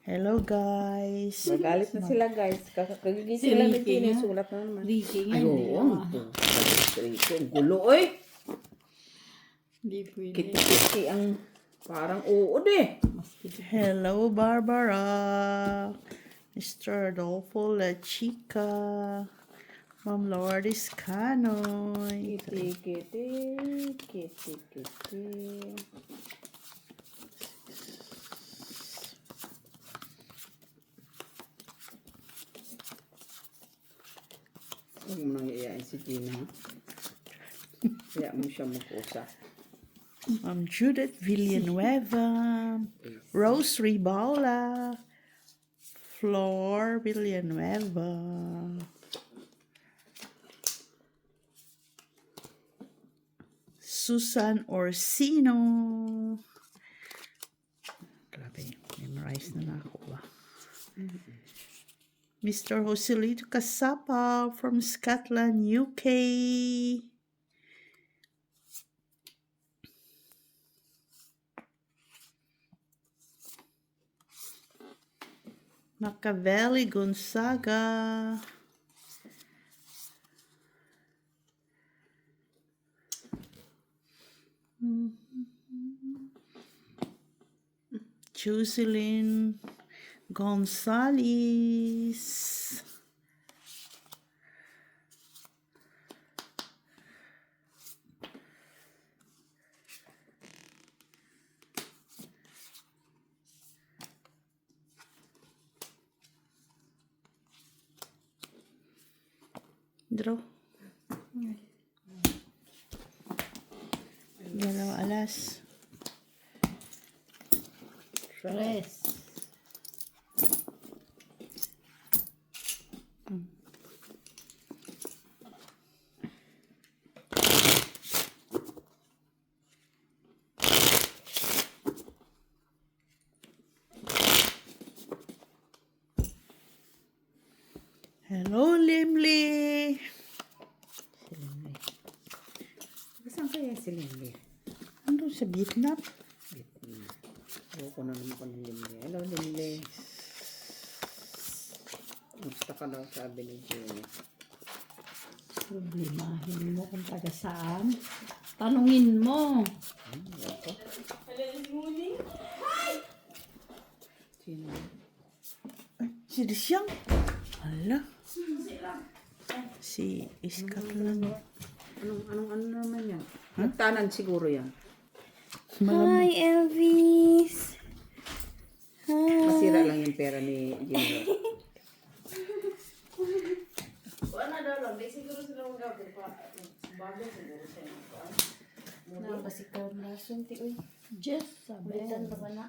Hello guys. Magalit na sila guys. Kakagigising lang ni Tini. Sulat na naman. Ricky nga. Ay, oo. Ricky, ang gulo oy. Hindi pwede. Kiti-kiti ang parang uod eh. Hello Barbara. Mr. Adolfo La Chica. Ma'am Lourdes Canoy. Kiti-kiti. Kiti-kiti. Huwag mo nang iyayain si Gina. Kaya mo siya magkusa. Ma'am Judith Villanueva. Rose Ribaula. Flor Villanueva. Susan Orsino. Grabe, memorize na ako ba? Mr. Joselito Casapa from Scotland, UK. Machiavelli Gonzaga. Jocelyn Gonzalez. Draw. Dalawa alas. Tres. Hello, Limli. Si Limli. Saan kaya si Limli? Ano sa Vietnam? Vietnam. Ayoko na naman ko ng Limli. Hello, Limli. Gusto ka daw sabi ni Jenny. Problemahin mo kung taga saan. Tanungin mo. Ayoko. Sino? Ay, si Disyang. Hala. Si Scotland. Anong naman yan? Nagtanan siguro yan. Hi, Elvis. Hi. Masira lang yung pera ni Jenny. Napasikaw na sunti, uy. Just sabi. Ulitan na ba na?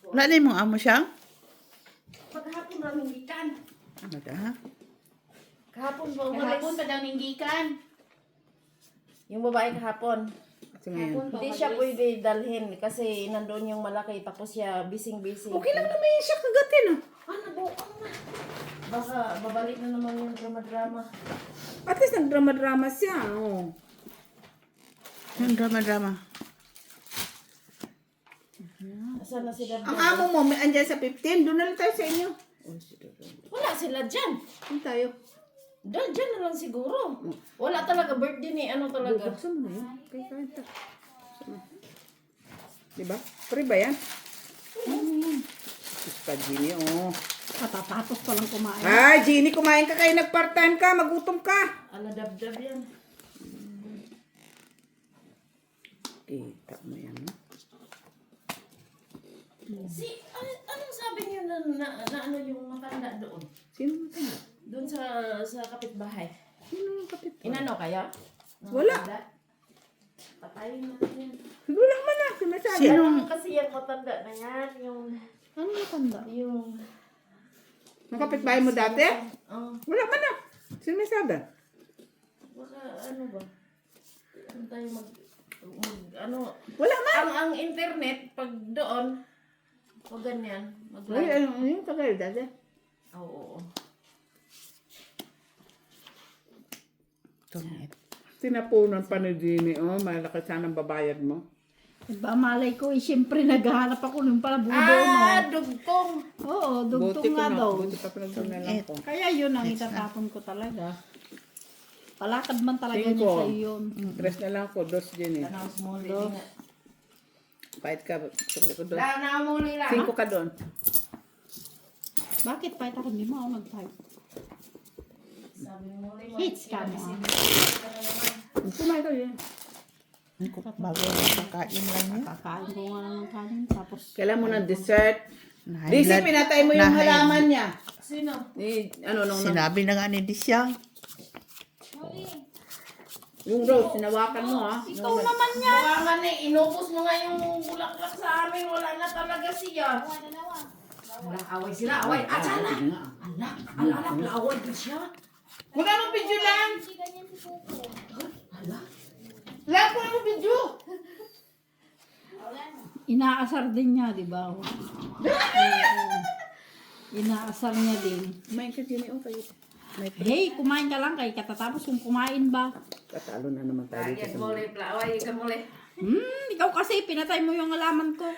Wala na yung mga amo siya? Paghapon ba ninggikan? Ano da? Kahapon ba Kahapon umalis? pa daw ninggikan. Yung babae kahapon. Kasi ngayon. Hindi siya pwede dalhin kasi nandoon yung malaki tapos siya bising-bising. Okay lang naman yun siya kagatin ah. Ano ba? Baka babalik na naman yung drama-drama. At least nagdrama-drama siya. Oh. Yung drama-drama. Asan na si Dabda? Ang amo mo, may andyan sa 15. Doon na lang tayo sa inyo. Wala sila dyan. Doon tayo. Dyan na lang siguro. Wala talaga birthday ni ano talaga. Buksan mo na yun. Okay, kain ta. Diba? Free ba yan? Gusto Ginny, oh. Katatapos pa lang kumain. Ay, Ginny, kumain ka kayo. Nag-part-time ka. Magutom ka. Ala Dabdab yan. Kita mo yan, no? Anong sabi niyo na ano yung matanda doon? Sino mo tayo? Doon sa kapitbahay. Sino yung kapit? Inano kaya? Wala. Patayin natin yan. Wala man na. Sinasabi. Sino? Ano kasi yung matanda na yan? Ano matanda? Yung Ang kapitbahay mo dati? oh, Wala man na. Sinasabi. baka ano ba? Ano tayo ano? Wala man. Ang internet, pag doon, pag ganyan, Ay, ano yung tagay dati? Oo. Tungit. Sinapunan pa ni Ginny, oh. Malaki sana ang babayad mo. Diba, malay ko, siyempre naghahanap ako ng palabudo mo. Dugtong. Oo, Buti dugtong ko nga na, daw. buti pa pinagdinalan ko. Kaya yun ang itatapon ko talaga. Palakad man talaga niya Cinco. sa'yo yun. Tres na lang ako, dos din eh. Tanaw mo Dos. Pahit ka, sukli ko dos. Tanaw mo nila. 5 ka doon. Bakit fight ako? Hindi mo ako nag-fight. Sabi mo rin. Hits ka mo. Kumain ko yun. Bago nakakain lang niya. Kakain ko nga lang ng kanin. Tapos, Kailan mo ng dessert? Na-high Disi, blood. pinatay mo yung Na-high- halaman niya. Sino? Nung Sinabi na nga ni Disyang. yung rose, sinawakan mo ha. ikaw naman yan. Mukha man eh, inubos mo nga yung bulaklak sa amin. Wala na talaga siya. Wala, away sila, away. Atsala! Alak, away din siya. Wala mo video lang. Wala ko mo video. Inaasar din niya, di ba? Oo. Inaasar niya din. Kumain ka din oh kayo. Hey, kumain ka lang kay katatapos kung kumain ba? Tatalo na naman tayo dito Ayat sa mo ulit, away ka mo ulit. Ikaw kasi pinatay mo yung halaman ko.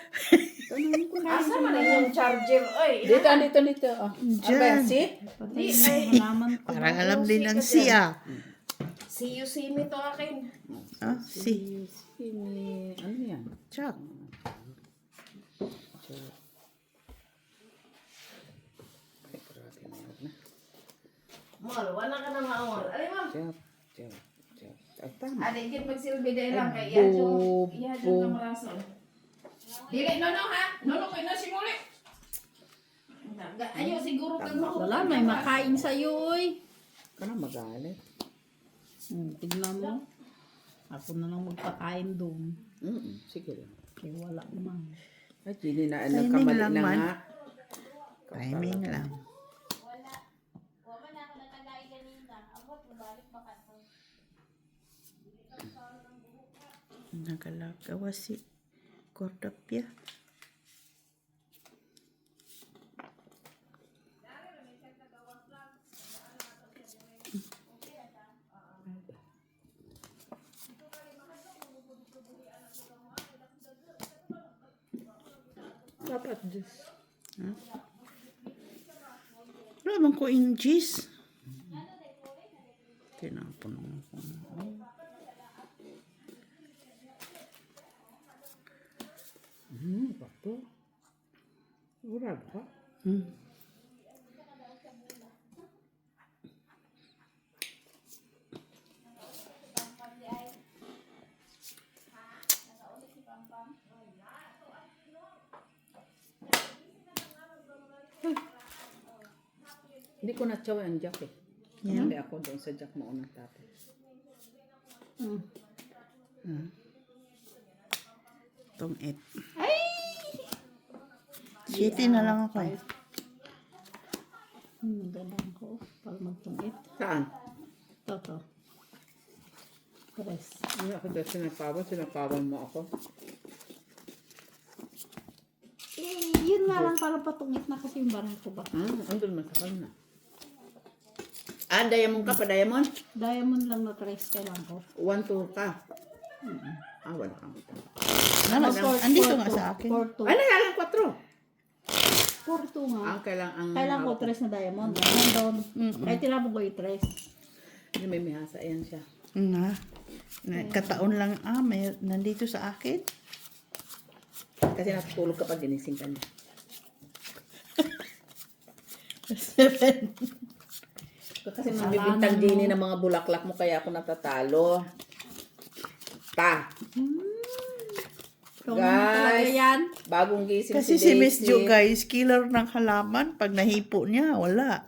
Asa man yung charger? Oy, Dito. Oh. Diyan. See? Patay yung halaman ko. Parang alam din ang siya. see you, see me to akin. Ah, si Ano yan? Chuck. Mol, wala ka na maamol. Alay mo. Chuck. Ay, tama. Adi, dyan magsilbi dahil lang kay Bo- Iyadyo kang rason. Dili, no, ha? No, kayo na simuli. Ayo, siguro kag mo. Wala, may makain sa'yo, oy. Ka na magalit. Tignan mo. Ako na lang magpakain doon. Sige lang. Kaya wala naman. Ay, Gini na Timing nagkamali lang na man. nga. Timing lang. Nagalagawa si Cordapia. Dapat just. Wala bang ko in cheese? Tinapon mo ko. Bato. Wala ba? Hindi ko na-chow ang jack eh. Kamali ako doon sa jack mo unang tapos. Itong it. City na lang ako eh. Galang ko. Para magtungit. Saan? Toto. Tres. Hindi ako doon sinapawan mo ako. Yun nga lang para patungit na kasi yung barang ko ba. Andun man sa kanya. Diamond ka pa, diamond? Diamond lang na tres kailangan ko. 1-2 ka. Wala kang ito. Andito nga sa akin. 4-2. Ay, nalalang 4. 4-2 nga. Kailangan ko tres na diamond. Nandun. Kahit tinapon ko yung tres. Hindi may mihasa. Ayan siya. Na. Kataon lang may nandito sa akin. Kasi natutulog kapag ginising ka niya. 7. Kasi magbibintang dini ng mga bulaklak mo kaya ako natatalo. Pa! Ikaw naman talaga yan. Bagong gising Kasi si Miss Jo guys, killer ng halaman. Pag nahipo niya, wala.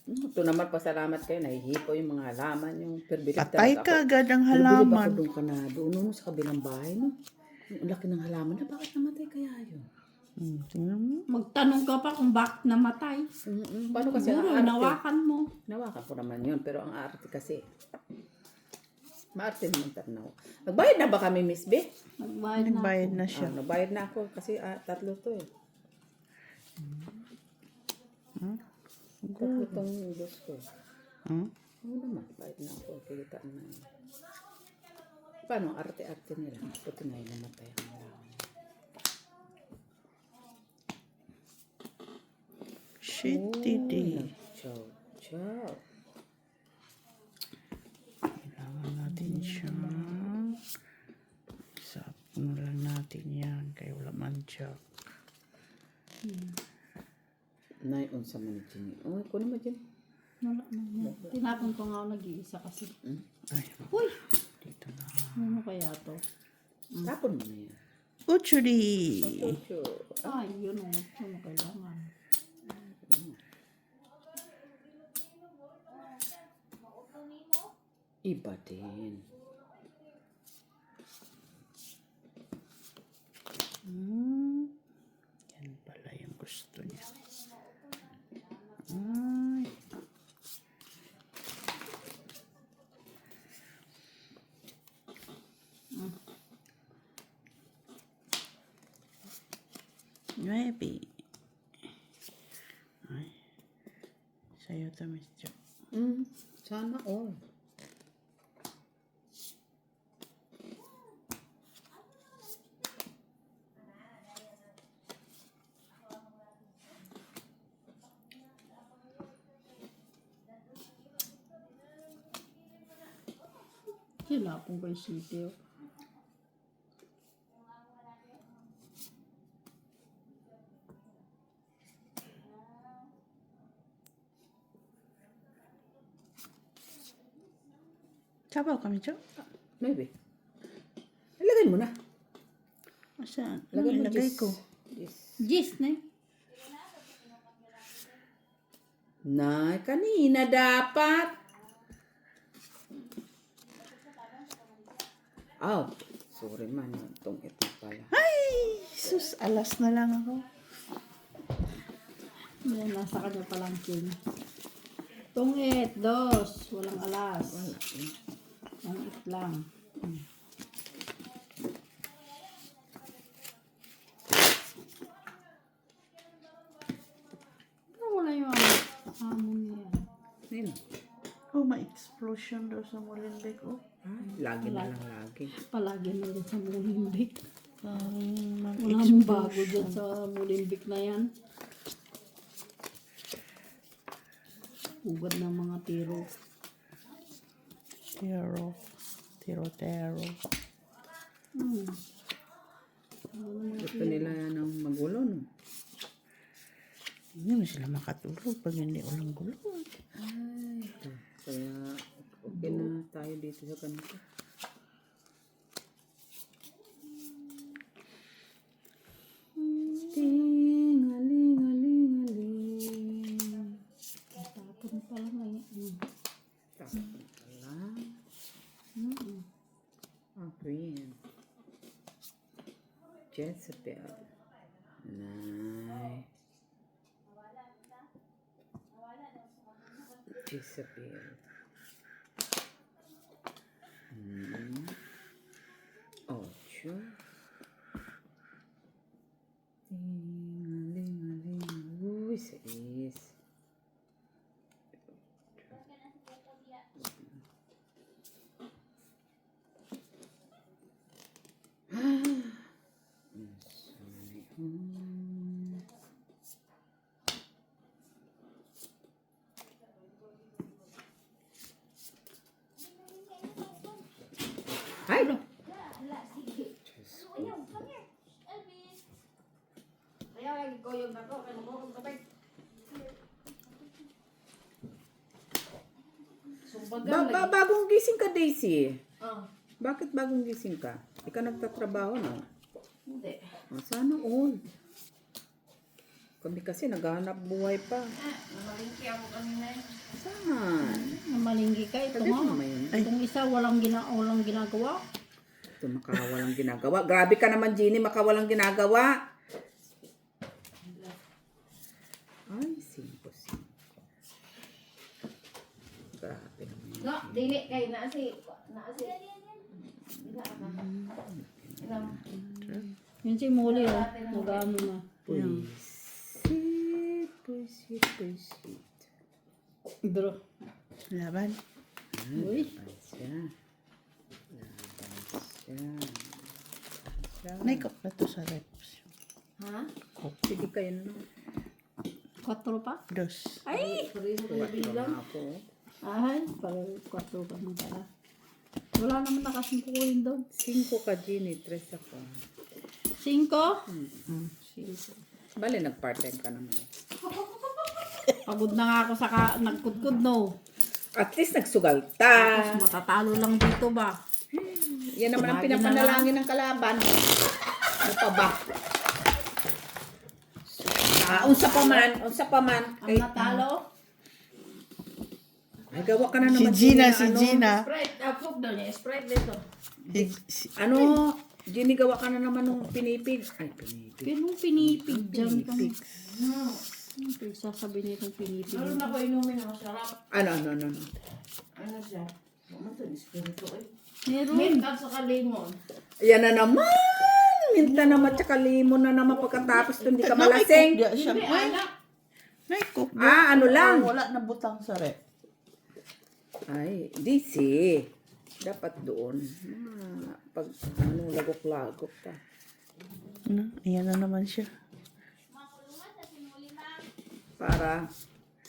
Ito naman, pasalamat kayo. Nahihipo yung mga halaman. Yung perbilib Patay talaga ka ako. agad ang Perbilib ako halaman. doon ka na. Doon sa kabilang bahay. No? Ang laki ng halaman na. Bakit namatay kaya yun? Tingnan mo. Magtanong ka pa kung bakit namatay. Paano kasi Siguro, ang arte? nawakan mo. Nawakan ko naman yun. Pero ang arte kasi. Maarte naman tarnaw. Nagbayad na ba kami, Miss B? Nagbayad na. Nagbayad na siya. Nagbayad na ako. Kasi 3 to eh. 3 tong dos ko. Oo naman. Bayad na ako. Kikitaan na yun. Paano? Arte-arte nila. Puti na yung namatay ang halaman. Shitty. Chow, chow. Kailangan natin siya. Sapon lang natin yan. Kaya wala manchak. Nay, unsa man dyan. Uy, kuno mo dyan. Wala na yan. Tinapon ko nga ako nag-iisa kasi. Ay, Uy! dito na. Ano kaya to? Tapon mo na yan. Uchuri! Chow. Ay, yun ang ito mo kailangan. Iba din. Yan pala yung gusto niya. Ay. Nueve. Ay. Sa'yo to, Miss Jo. Sana all. Tinapon ko yung sitio. Sabaw kami, Jo. Maybe. Ilagay mo na. Saan? Lagay mo Ilagay gis. ko. Gis. Gis na eh. Nay, kanina dapat. Oh, sorry man. Itong ito pala. Ay! Sus, alas na lang ako. Yan, nasa kanya palang king. Tungit, dos. Walang alas. Wala. Ang it lang. Wala yung hamon niya. Ayun. Oh, may explosion daw sa Molenbeek. Oh. Lagi na lang lagi. Palagi na rin sa Mulimbik. Mag Walang bago dyan sa Mulimbik na yan. Hugad ng mga tiro. Tero. Tero. Gusto nila yan ng magulo, no? Hindi mo sila makatulog pag hindi ulang gulo. Ay, ito. Kaya, okay na tayo dito sa kanito. Ting-aling-aling-aling. Tapon pa lang ngayon. Tapos pa lang. Ako yan. Jezebel. Nice. Jezebel. Ocho. Ting-aling-aling. Uy, seis. Ay, no. Bagong gising ka, Daisy. Oh, Bakit bagong gising ka? Ikaw nagtatrabaho, no? hindi. Sana all. Kami kasi naghahanap buhay pa. Namalingki ako kanina eh. Saan? Namalinggi ka. Ito Sabi nga. mo yun. Itong isa walang ginagawa. Ito makawalang ginagawa. Grabe ka naman, Jeannie, makawalang ginagawa. Ay, simpo. Grabe naman. No, dili kay naasi. Yun si Molly, oh. Nag-ano na. Pusit. Bro. Laban. Uy. Laban siya. Naikot na to sa reps. Ha? Sige kayo na. 4 pa? Dos. Ay! Bilang ako. Ay, pala 4 pa na pala. Wala naman nakasingko ko yun doon. 5 ka, Ginny. 3 ako. 5? Bale, nag-part-time ka naman. Pagod na nga ako sa nagkudkud, no? At least nagsugal ta. Tapos matatalo lang dito ba? Yan naman ang Lagi na pinapanalangin ng kalaban. Ano pa ba? Unsa pa man. Ang natalo? Ay, gawa ka na Si naman. Gina, Ginny, si na Gina. Sprite, cook daw niya. Sprite dito. Ano, Ginny, gawa ka na naman nung pinipig. Ay, pinipig. Pinong pinipig dyan kami. Sasabihin nitong pinipig. Meron ako inumin na masarap. Ano. Ano siya? Mamatod, espiritu eh. Meron. Mint at saka lemon. Yan na naman. Minta naman, tsaka limon na naman pagkatapos ito, hindi ka malasing. Naikok siya. Hindi, anak. Naikok. Ano lang. Wala na butang sa rep. Ay, DC. Dapat doon. Pag lagok-lagok ka. Ayan na naman siya. Para,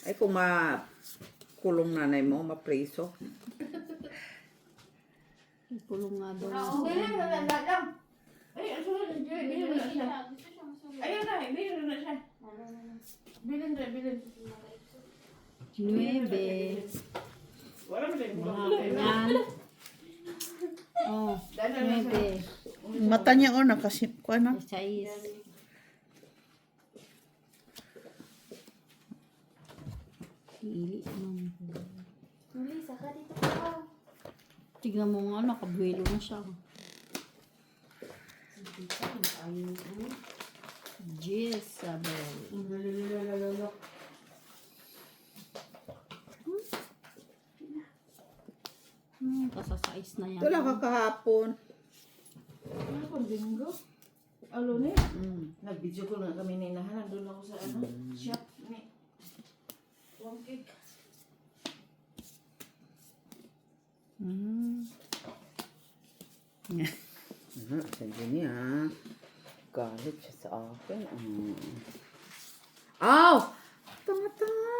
ay kung makulong nanay mo, mapreso. Pulong nga doon. Bilhin na lang. Ay, ang sunod. Bilhin na siya. Ayun na, bilhin na siya. Bilhin. 9. Wala mo din. Yan. Oh, 9. Mata niya nakasip ko na. 6. Pili naman. Tignan mo nga, nakabuelo na siya. Jezabel. Kasasais na yan. Ito lang kakahapon. Ano pang bingo? Alo ni? Nag-video ko na kami ni Inahan. Nandun ako sa shop ni One Cake. Sabi niya, galit siya sa akin. Aw! Tanga-tanga!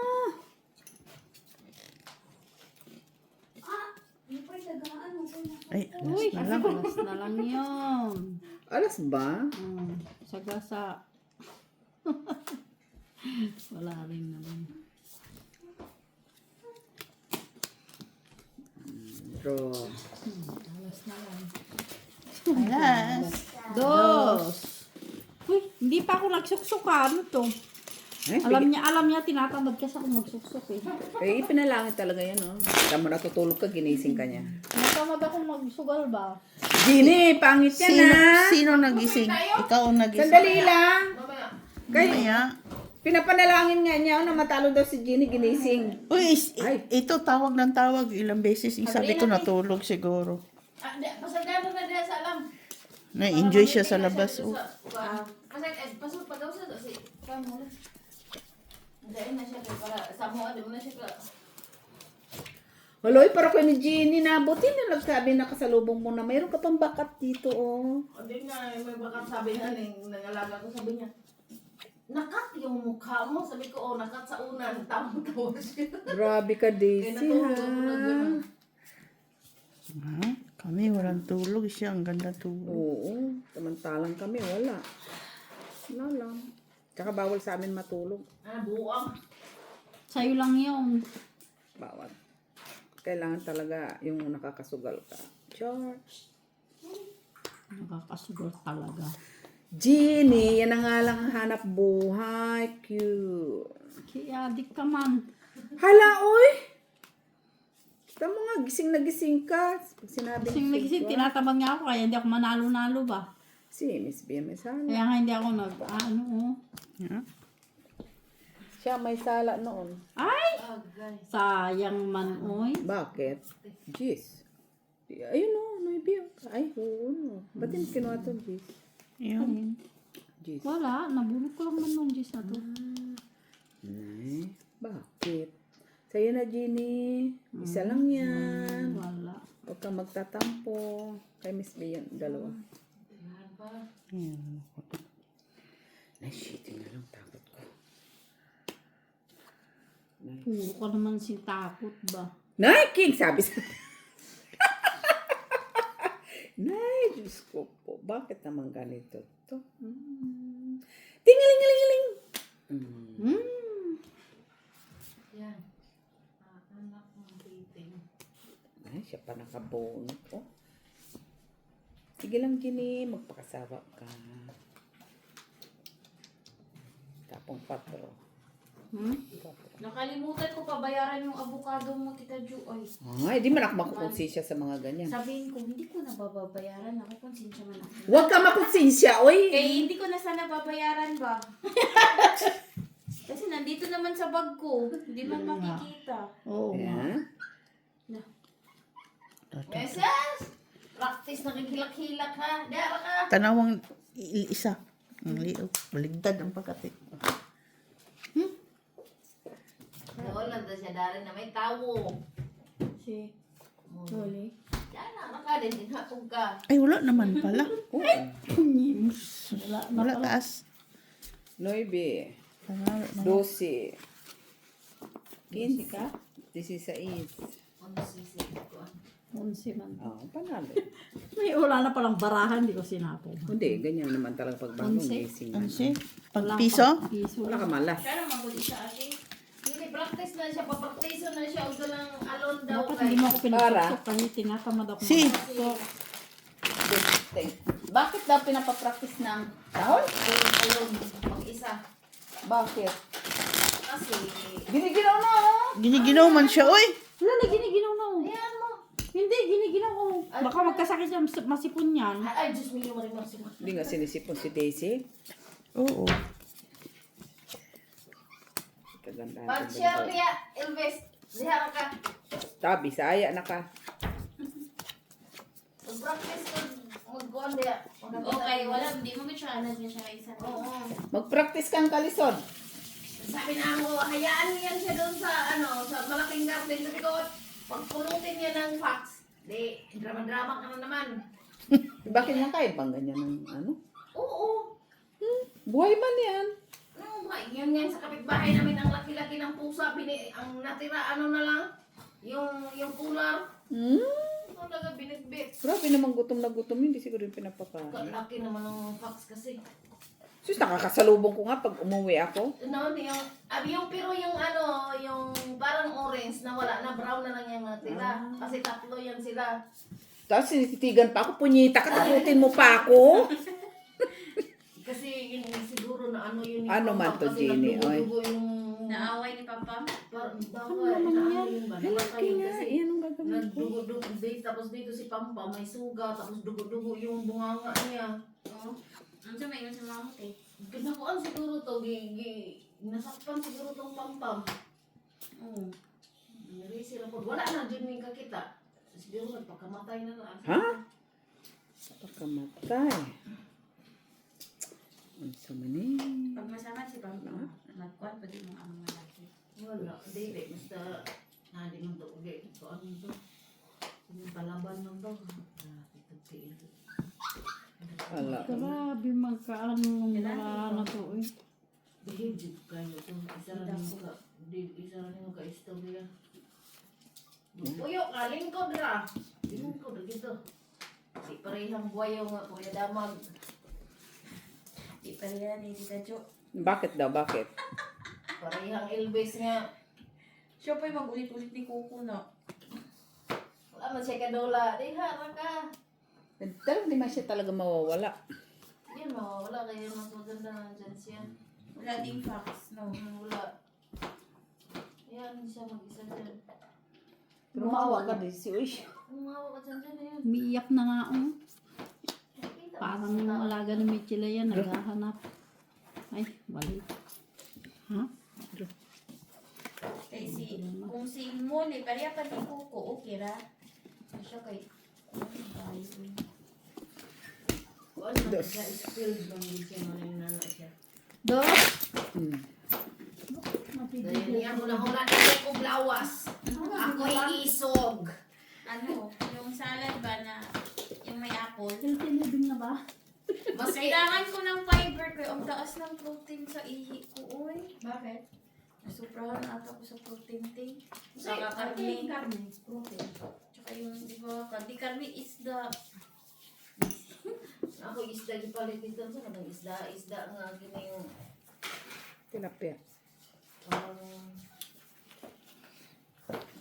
Ay, Uy, alas na lang yun. Alas ba? Sagasa. Wala rin naman. Bro. Alas na lang. alas. 2. Uy, hindi pa ako nagsuksok. Ano to? Ay, Alam niya, tinatamad kasi ako magsuksok eh. eh, ipinalangin talaga yan, oh. Tama natutulog ka, ginising ka niya. Natamad ako magsugal ba? Gini, pangit yan, Sino nagising? Ikaw ang nagising. Sandali lang. Mamaya. Kaya, Pinapanalangin nga niya, oh, na matalo daw si Ginny, ginising. uy, Ay. ito tawag ng tawag. Ilang beses. Sabi ko natulog siguro. Pasagano na diya sa alam. Na-enjoy siya sa labas. Oh. Pasok pa daw sa si Kamo. Dahil na siya para sa mo mo na siya. Haloy, para ko ni Ginny na. Buti na nagsabi na kasalubong mo na mayroon ka pang bakat dito, oh. Hindi nga may bakat sabi niya nangalaga ko sabi niya. Nakat yung mukha mo. Sabi ko, oh, nakat sa unan. Tama-tawa siya. Grabe ka, Daisy, Kaya ha? natulog ko na gano'n. Kami walang tulog siya. Ang ganda tulog. Oo, samantalang kami, wala. Wala lang. Tsaka bawal sa amin matulog. Buang. Sa'yo lang yun. Bawal. Kailangan talaga yung nakakasugal ka. George. Nakakasugal talaga. Ginny, yan na nga lang ang hanap buhay. Cute. Kaya adik ka man. Hala, oy! Kita mo nga, gising na gising ka. Pag sinabi Kasi nagising, tinatamad nga ako kaya hindi ako manalo-nalo ba? si Miss Bia may sala. Kaya nga hindi ako ano. Yeah. Siya may sala noon. Ay! Sayang man, oy. Bakit? Jeez. Ayun o, may Bia. Ay, oo. No. Ba't hindi kinuha to, Jeez? Yun. Jeez. Wala, nabulog ko lang man nung Diyos na to. Ay, bakit? Sa'yo na, Ginny. Isa lang yan. Wala. Huwag kang magtatampo. Kay Miss B yan, dalawa. Yan. Ay, shit, yun na lang takot ko. Puro ka naman si takot ba? Nay, King, sabi sa... Nay, Diyos ko po, bakit naman ganito to? Tingaling-aling-aling! Yan. Anak ng titing. Ay, siya pa nakabunot. Oh. Sige lang, Gini, magpakasawa ka. Tapong patro. Nakalimutan ko pa bayaran yung avocado mo, Tita Ju. Ay, Ay, di man ako makukonsensya sa mga ganyan. sabihin ko, hindi ko na babayaran. Ako, konsensya man ako. Huwag ka makonsensya, oy! Kaya hindi ko na sana babayaran ba? Kasi nandito naman sa bag ko. Hindi man makikita. Oo nga. Yeah. Meses! Practice na kikilak-hilak ha. Dara ka. Tanawang isa. Ang liog. Baligtad ang pagkati. Doon lang siya dari na may tawo. Si Loli. Yan na, nakadin din hapog ka. Ay, wala naman pala. Wala na Wala pala. taas. 9, Tanawang. 12, Si ka? 16. Ano sisig ko? 11 man. Oh, panalo. May wala na palang barahan, di ko sinapon. Hindi, ganyan naman talaga pagbangon. 11? Gising. Ano siya? Wala Pag-piso? pang piso. Wala ka malas. Kaya naman ko sa akin. Hindi, practice na siya. Papraktiso na siya. Huwag ka lang alon daw Dapat kay. hindi mo ako pinagsusok kasi tinatamad ako. Si. magsusok. Bakit daw pinapapractice ng tahol? Alon. Mag-isa. Bakit? Kasi, Giniginaw na, oh! Giniginaw man siya, oy! Wala na, giniginaw na. ayan mo. Hindi, giniginaw ko. Baka magkasakit yan, masipon yan. Ay, Diyos mo yung marimar si Hindi nga sinisipon si Daisy. Oo. Kaganda. Pag-share niya, Elvis. Diha ka. Tabi, saya na ka. Mag-practice ko. Mag-guan diha. Okay, wala. Hindi mo bitsanad niya siya isa. Oo. Mag-practice kang kalisod. Sabi na mo, hayaan niya siya doon sa, sa malaking garden. Sabi ko, pagpulutin niya ng fax. Di, drama-drama ka na naman. Bakit nga kayo bang ganyan ng ano? Oo. Buhay man yan. Ano ba? Yan sa kapitbahay namin ang laki-laki ng pusa. Ang natira, ano na lang? Yung cooler. Ano talaga binitbit. Grabe naman gutom na gutom. Hindi siguro yung pinapakain. Laki naman ng fax kasi. Sus, nakakasalubong ko nga pag umuwi ako. No, pero yung parang orange na wala na, brown na lang yung natira. Kasi tatlo yan sila. Tapos sinititigan pa ako. Punyita ka, takutin mo pa ako. Kasi yun, siguro na yun. Ano man to, kasi Jenny, nagdugo-dugo yung... Naaway ni Papa. Ano naman yan? Malaki nga. Yan ang gagawin ko. Nagdugo-dugo dito, tapos dito si Pampa may suga, tapos dugo-dugo yung bunganga niya. Oo. Ano sa may sa mga eh? Kinakuan siguro to, nasakpan siguro tong Pampam. Oo. Nirisi na po. Wala na dyan may kakita. Siguro nagpakamatay na lang. Ha? Pagkamatay. Ano sa mani? Pag masama si Papa, nagkuhan pa din mga malaki. Wala. Hindi. Basta hindi mo to. Okay. So ano to? Yung palaban lang to. Wala. Grabe magkaano ng na to eh. Behave kayo to. Isa rin yung ka-istorya. Uyo ka. Lingkod ra. Lingkod ra dito. Si parehang buwayo nga. Kuya damag. Di pa rin ni Tita Jo. Bakit daw? Bakit? Parehang Elvis nga. Siya pa yung mag-ulit-ulit ni Coco na. Wala man siya kadola. Di harap ka. Talagang di man siya talaga mawawala. Yan mo. Wala kayo mas maganda na dyan siya. Wala ding facts, no? Wala. Yan siya mag-isa dyan. Pero maawa ka din si Uy. Umawa ka dyan na yun. Umiiyak na nga oh. Nakita mo Parang sa yung tao. alaga ni Michela yan, naghahanap. Ay, balik. Ha? Kaya kung si Moli, pareha pa ni Coco, okay ra? Siya kay... Kung ano man siya, spilled bang din siya mananana siya. Dos? Dahil niya hula-hula na ko blawas. Ako'y isog. Ano, yung salad ba na yung may apple? Healthy living na ba? Maski, Kailangan ko ng fiber ko. Ang taas ng protein sa ihi ko, uy. Bakit? Sobrahan na ata ko sa protein tank. Saka Saka karne. karne. Protein. Tsaka yung, di ba, karne isda. Ako isda gipalit dito sa kanang isda nga gini yung Tilapia.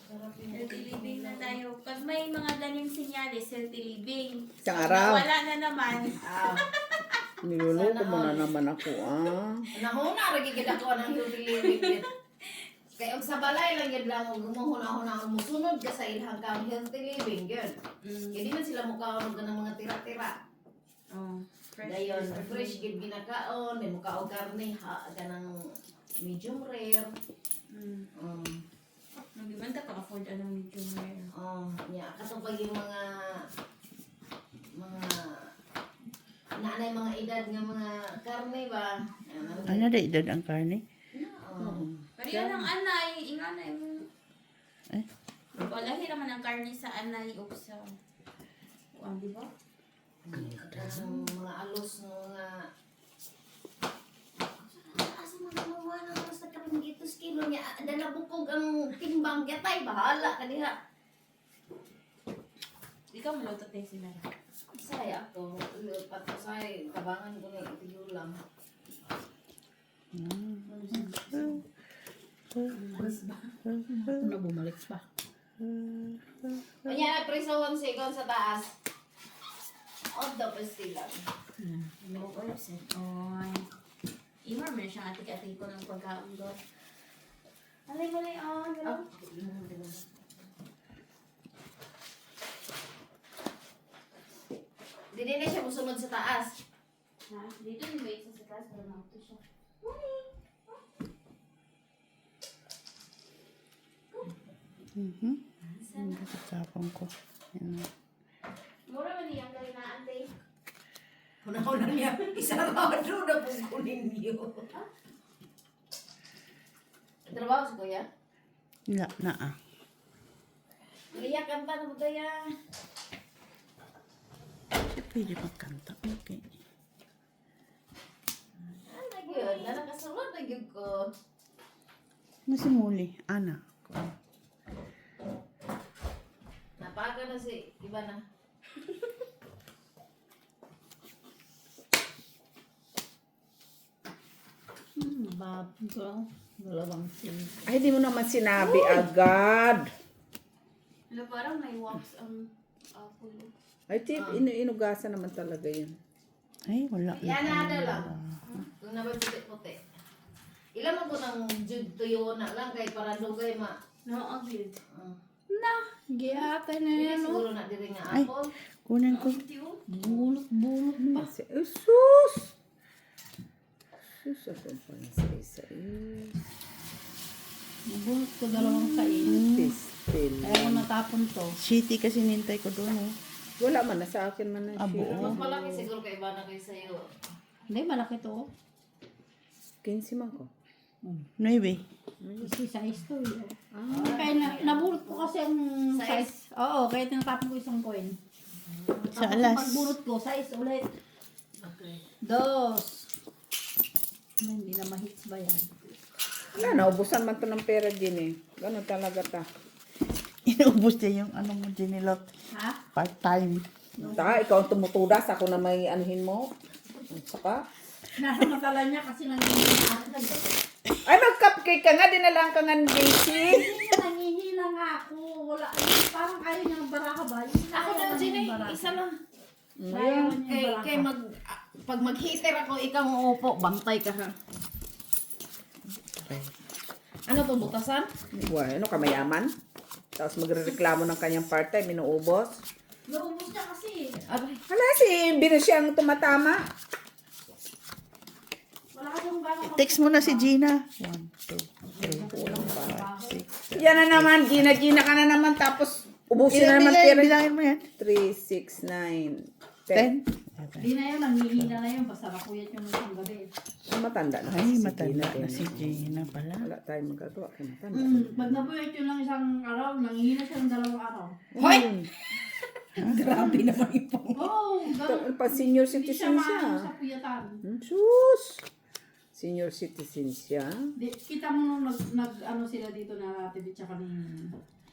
sarap yung Healthy living na tayo. Pag may mga galing sinyalis, healthy living. Isang araw. Wala na naman. Niluluto mo na naman ako, ah. Nahuna ra gid ako ang healthy living. Kaya og sa balay lang yun lang gumuhuna-huna ang musunod ka sa ilang kang healthy living gyud. Kaya di man sila mukaon ng mga tira-tira. Oh, Dayon, fresh gid ginakaon, may mukaon karne ha ganang medium rare. Nagibanta ka afford anong medium rare. Yeah, katong pag yung mga nanay mga edad nga mga karne ba? Ano da edad ang karne? Pero yan ang anay, inganay mo. Eh? Walahi naman ang karne sa anay o sa... di ba? Mga alos no nga asa mga mawana ko sa karong gitos kilo niya dala bukog ang timbang gatay bahala ka diha. Ikaw maluto tayo sila. Saya ako lupat ko say tabangan ko na itigulang. Ako na bumalik pa. Kanya presawon sa ikon sa taas. Of the pastilan. No oils eh. Oy. Imar man siyang atik-atik ko ng pagkaon doon. Alay mo lang, gano'n. Dili na siya musunod sa taas. Ha? Dito yung bait sa taas, pero nauto siya. Ang kasapang ko. Yan. Mura man niyang galing na ante. Una-una niya, isarado na pong kunin niyo. Trabaho sa kuya? Wala na ah. Liya, kanta na mo kaya. Siya pwede magkanta. Okay. Ano yun? Nakakasulod na yun ko. Nasimuli. Ana. Napaga na si iba na. Bab ko. Dalawang sin. Ay, di mo naman sinabi agad. Ano, parang may wax ang pulo. Ay, tip, inugasan naman talaga yun. Ay, wala. Yan na lang. Kung nabaputi-puti. Ilan mo ko ng jud tuyo na lang kay para dugay ma. No, ang good. Giyatay na Hindi yan, no? siguro na diri nga Ay. apple. Kunin ko. Bulot pa. Kasi, sus! Sus, ako pa na sa isa-is. Bulot ko dalawang kain. Pistil. Kaya ko natapon to. City kasi nintay ko doon eh. Wala man na sa akin man na Ah, siya. buo. Mas malaki siguro kay iba na kay sayo. Hindi, malaki to. 15 man ko. 9. Kasi size to eh. Kaya nabulot ko kasi ang size. Oo, kaya tinatapon ko isang coin. Sa Tapos alas. pagbulot ko, size ulit. Okay. Dos. Hindi na mahits ba yan? Wala, naubusan man to ng pera din eh. Ganun talaga ta. Inuubos niya yung ano mo, Ginilot. Ha? Ta, Part-time. ikaw ang tumutudas. Ako na may anuhin mo. Saka. Nasa matala niya kasi nangihingi. Ay, mag-cupcake ka nga. Dinalang ka nga ng basic. Hindi nga nangihina nga ako. Wala. Parang ayaw niya ng baraka ba? Ako na Jenny, isa lang. Ayaw niya ng Kay baraka. pag mag-heater ako, ikaw mo upo, bantay ka ha. Ano to, butasan? Well, ano ka, mayaman? Tapos magre-reklamo ng kanyang part-time. Inuubos. Naubos niya kasi. Aray. Hala, si Bino siyang tumatama. Wala ka yung baraka. Text mo na si Gina. 1, 2, 3, 4, 5, 6. Yan na naman. Gina-gina ka na naman. Tapos ubusin na naman pera. Bilangin mo yan. 3, 6, 9, 10. 10. Hindi na yun, nanghihina na yun. Basta nakuyat yung isang gabi. Matanda na. Ay, si matanda Gina na din. si Gina pala. Wala tayong magagawa. Kaya matanda. Pag napuyat yun lang isang araw, nanghihina siya ng 2 araw. Hoy! Grabe naman ito. Oo, ganun. Pa senior Hindi siya citizen maano siya. sa puyatan. Sus! Senior citizen siya. Kita mo nung ano sila dito na ate Bit tsaka ni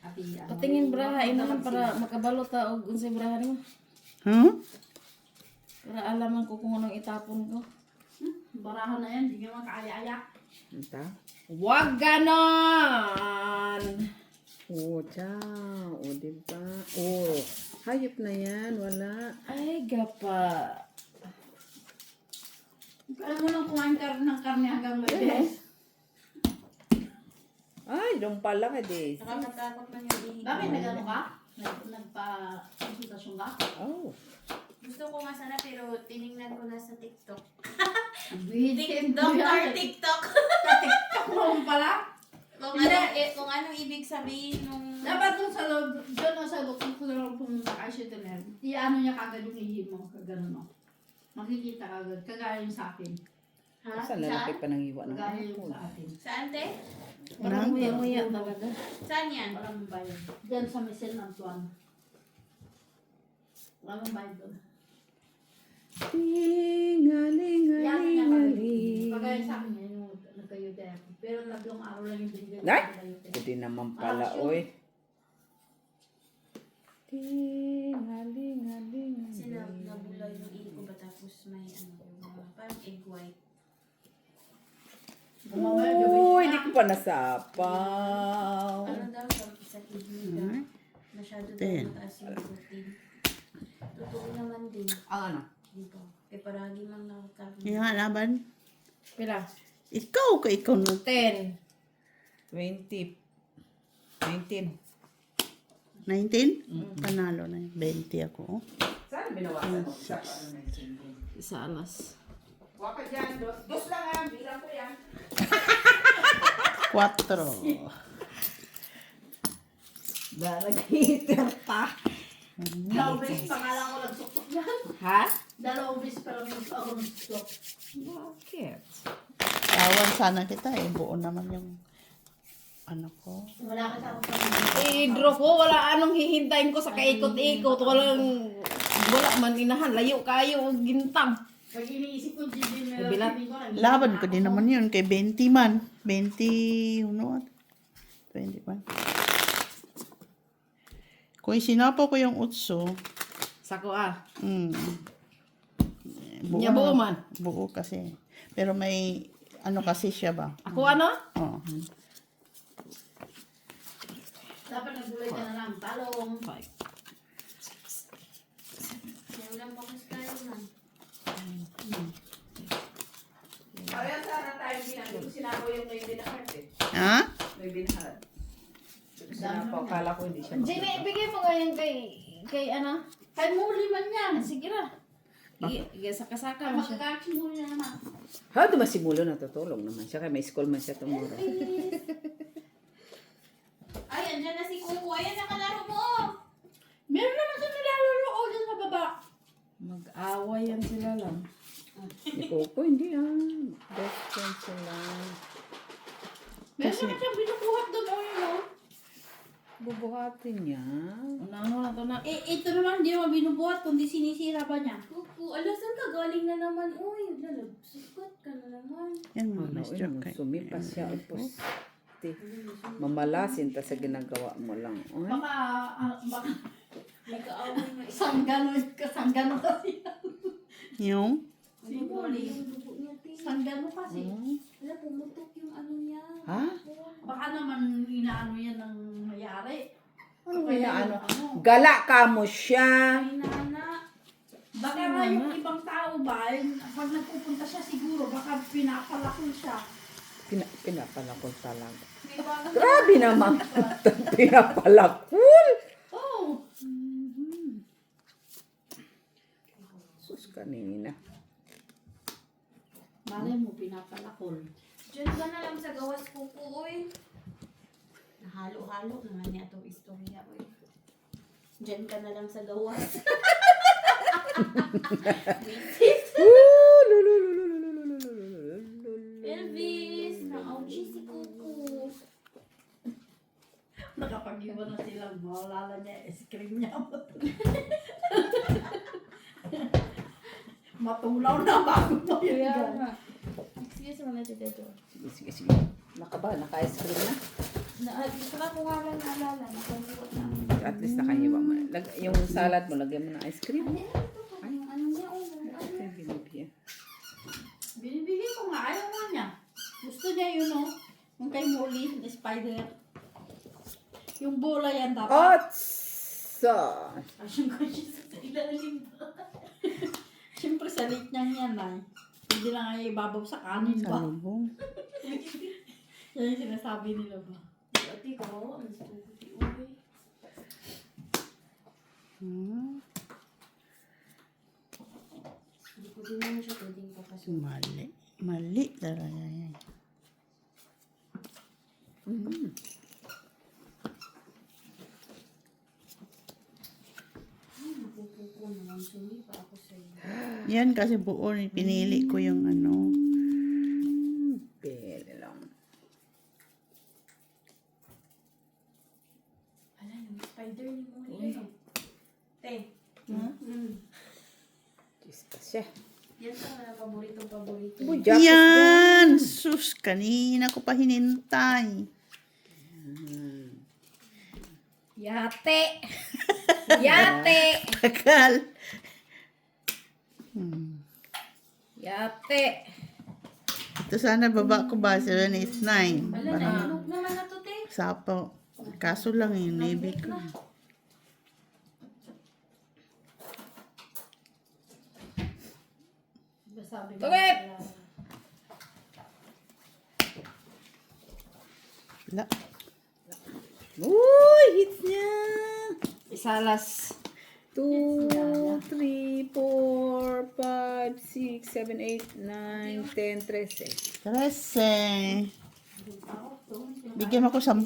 ate ano. Patingin braha, inaman para makabalo ta og unsay braha nimo. Huh? Para alaman ko kung anong itapon ko. Barahan na yan, hindi nga makaaya-aya. Anta? Wag ganon! Oo, ciao. O, diba? Oo. Hayop na yan. Wala. Ay, gapa. Alam mo nang kumain ka ng karne hanggang may bes. Ay, doon pala ka, Daisy. Nakakatakot man yung ihi. Bakit nagano ka? Nagpa-konsultasyon ka? Oh. Gusto ko nga sana pero tiningnan ko na sa TikTok. TikTok Dr. TikTok. TikTok mo pala? Kung anong ibig sabihin nung... Dapat dun sa loob, doon na sa loob, kung lang pumunta ka siya tuner, i-ano niya kagad yung ihi mo, kagano no. Makikita kagad, kagaya yung sa akin. Ha? Saan lalaki pa nang iwan ng Kagaya yung apple? sa akin. Saan, te? Parang nguya-nguya talaga. Saan yan? Walang bayan. Diyan sa may San Antoine. Walang bayan doon. Yan niya kagad. Kagaya sa akin yan, yung nagkayute ako. Pero 3 araw lang yung binigay ko Ay! sa kayute. Pwede naman pala, oy. Tingaling-aling. Kasi nabulay yung ihi ko ba tapos may parang egg white. Uy, hindi ko pa nasapaw. Ano daw sa kidney daw? Masyado daw Ten. mataas yung protein. Totoo naman din. Ano? Di ba? Eh paragi mang nakakaroon. Yung laban. Pila? Ikaw ka ikaw no. 10. 20. 19. 19? Panalo na yun. 20 ako. Saan binawasan mo? Sa ano na yun? Sa alas. Waka dyan. Dos lang ha. Bilang ko yan. 4. Nag-heater pa. Dalawang beses pa nga lang ako nagsuktok yan. Ha? Dalawang beses pa lang ako nagsuktok. Bakit? Tawan sana kita eh. Buo naman yung ano ko. Wala kasi ako sa I-draw ko, wala anong hihintayin ko sa kaikot-ikot. Wala man inahan. Layo kayo, gintang. Pag iniisip ko, Gigi, meron Bilat. sabihin ko, Laban ko din naman yun kay 20 man. 20, ano? 21. Kung isinapo ko yung utso, Sako ah. buo Nya buo man. Buo kasi. Pero may, ano kasi siya ba? Ako ano? Oh. dapat naggulay ka na lang. Talong. 5. Kaya walang bakas tayo man. Kaya sana tayo binahal. Sinapo yung may binahal eh. Ha? May binahal. Sinapo, kala ko hindi siya Jenny, bigay mo ngayon kay ano? Kaya muli man yan. Sige na. Saka-saka mo siya. Magkakachi muli na naman. Ha, dumasimulo natutulong naman siya. Kaya may school man siya tomorrow. Ay, andyan na si Kuko. Ayan, nakalaro mo. Meron naman sa nilalaro ko dyan sa baba. Mag-away yan sila lang. Si Coco, hindi best friend sila. Meron naman siyang binubuhat doon. O yun o. Bubuhatin niya. Unahan na to na. Ito naman, hindi naman binubuhat, kundi sinisira pa niya. Kuko, ala, saan ka galing na naman? Uy, lalabsukot ka na naman. Yan mo, Ano, nice job kay. sumipas siya. Upos. Mamalasin ta sa ginagawa mo lang. Oy. Baka May kaaway na isa. sanggano kasi. Yung? Simuli. Yung dugo niya, te. Sanggano kasi. Wala, pumutok yung ano niya. Ha? Baka naman inaano yan ng mayari. Ano Kaya inaano? yung Gala ka mo siya. Ay, nana. Baka nga yung ibang tao ba, pag nagpupunta siya siguro, baka pinapalakol siya. Pinapalakol talaga. May bago. Grabe naman. Pinapalakol. Oh! Sus kanina. Malay mo, pinapalakol. Diyan ka na lang sa gawas, Kuko, uy. Nahalo-halo naman niya itong istorya, uy. Diyan ka na lang sa gawas. Elvis, na-ouchie si Kuko. Nakapag-iwan na silang mawalala niya, ice cream niya. Matulaw na bago pa yun. Excuse na Tita Jo. Sige, sige. Naka-ice cream na. Saka ko nga lang naalala. Nakalimutan na. At least nakahiwa mo. Yung salad mo, lagyan mo ng ice cream. Ano niya? Ay, binibigyan. Binibigay ko nga, ayaw nga niya. Gusto niya yun, no? Yung kay Molly, yung spider. Yung bola yan dapat. Otso! Asyong ko siya sa ilalim. Siyempre, sa late niya yan, ay. Hindi lang ay ibabaw sa kanin ba? Salubong. Yan yung sinasabi nila ba? Ati ko, ano sa tuti-uwi. Hindi ko din naman siya pwedeng papasok. Mali. Mali talaga yan. Napupuko naman. Sumi pa ako sa iyo. Yan kasi buo. Pinili ko yung ano. Pili lang. Ala, yung spider ni Molly. Te. Diyos pa siya. Yan sa paborito. Budyak. Yan! Sus, kanina ko pa hinintay. Yate! Yate! Tagal. Yate! Ito sana baba ko ba? 7, 8, 9. Ala, nahulog naman na to, te. Sapo. Kaso lang yung navy ko. Diba sabi Okay. nila? Wala. Uy, hits niya! Isalas. 2, 3, 4, 5, 6, 7, 8, 9, 10, 13. 13. Bigyan mo ko 10.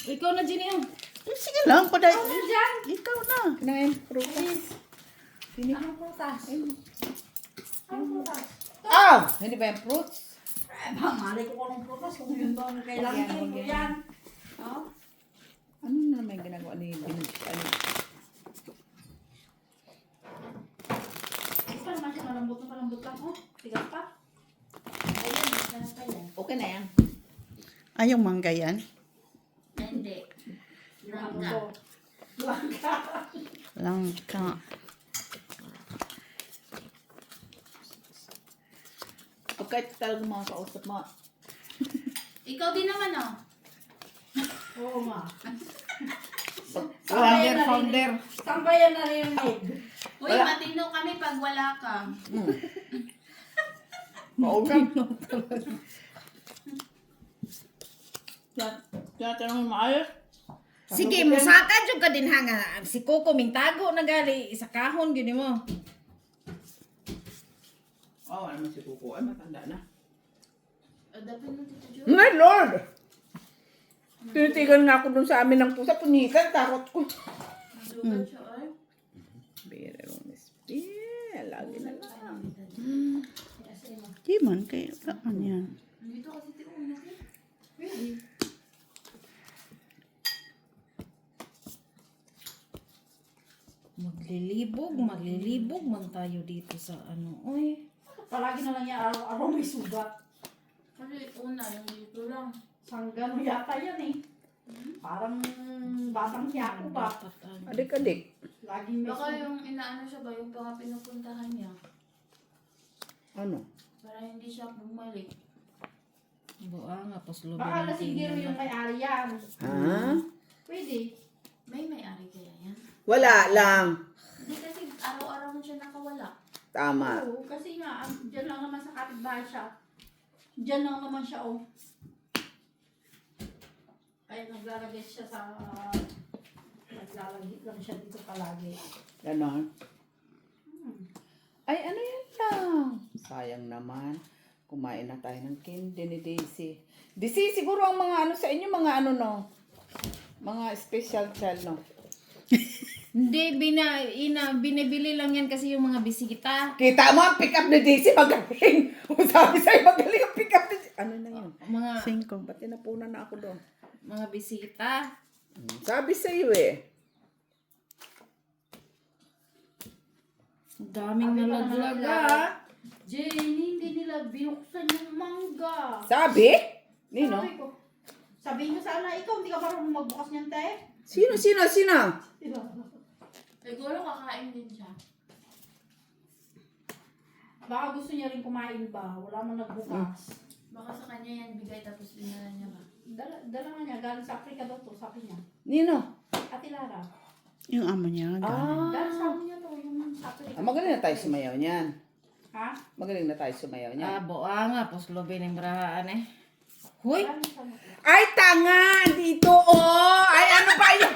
Ikaw na, Jenny. Sige lang, paday. Ikaw na. Kinain, prutas. Anong prutas? Anong prutas? Ah! Hindi ba yung fruits? Malay ko ng prutas kung yun daw ang kailangan mo yan. Oh? Ano na naman yung ginagawa ni ano? Ito naman siya malambot lang. Oh, tigas pa. Ayun, masarap pa yan. Okay na yan. Ay, yung mangga yan. Hindi. Langka. Langka. Okay, talagang mga kausap mo. Ikaw din naman, oh. Oo nga. Founder. Sambayan na rin yung maid. Uy, Wala. matino kami pag wala ka. Maugam. Tinatanong mo maayos? Sige, musaka jud ka din hanga. Si Coco mintago na gali sa kahon gyud mo. Oh, ano si Kuko? Ay, matanda na. Adapin mo, Tito Jo. My Lord! Tinitigan nga ako dun sa amin ng pusa. Punikan, takot ko. Madugal siya, ay. Berong mispil. Lagi na lang. Di man, kaya saan yan? Dito kasi ti una ko. Maglilibog man tayo dito sa ano. Oy, Palagi na lang yan, araw-araw may sugat. Kasi una, yung dito lang. Sanggano yata yan eh. Parang batang yako ba? Adik-adik. Laging may Baka sugat. yung inaano siya ba, yung mga pinupuntahan niya. Ano? Para hindi siya bumalik. buang apos lubi. Baka lasinggero yung may-ari yan. Ha? Pwede. May-ari kaya yan? Wala lang. Hindi kasi araw-araw mo siya nakawala. Tama. Oo, kasi nga, dyan lang naman sa kapitbahay siya. Dyan lang naman siya, oh. Kaya naglalagay siya sa... naglalagay lang siya dito palagi. Ganon. Ay, ano yan lang? Sayang naman. Kumain na tayo ng candy ni Daisy. Daisy, siguro ang mga ano sa inyo, mga ano no? Mga special child no? Hindi, binibili lang yan kasi yung mga bisita. Kita mo ang pick up ni Daisy, magaling. Sabi sa'yo, magaling ang pick up ni Daisy. Ano na yun? Mga 5. Ba't tinapunan na ako doon? mga bisita. Sabi sa'yo eh. Daming Sabi pa naman nalaglag nila, ah. Jenny, hindi nila binuksan yung mangga. Sabi? Nino? Sabi ko, sabihin ko sana, ikaw hindi ka marunong magbukas niyan, te. Sino? Siguro kakain din siya. Baka gusto niya rin kumain ba? Wala man nagbukas. Baka sa kanya yan bigay tapos dinala niya ba? Dala nga niya, galing sa Africa daw to, sabi niya. Nino? Ate Lara. Yung ama niya. galing. Galing sa amin niya to, yung sa Africa. Magaling na tayo sumayaw niyan. Ha? Magaling na tayo sumayaw niyan. Boa nga, puslobin ng barahaan eh. Huy! Galing sa amin. Ay, tanga! Dito, oh! Ay, ano ba yan?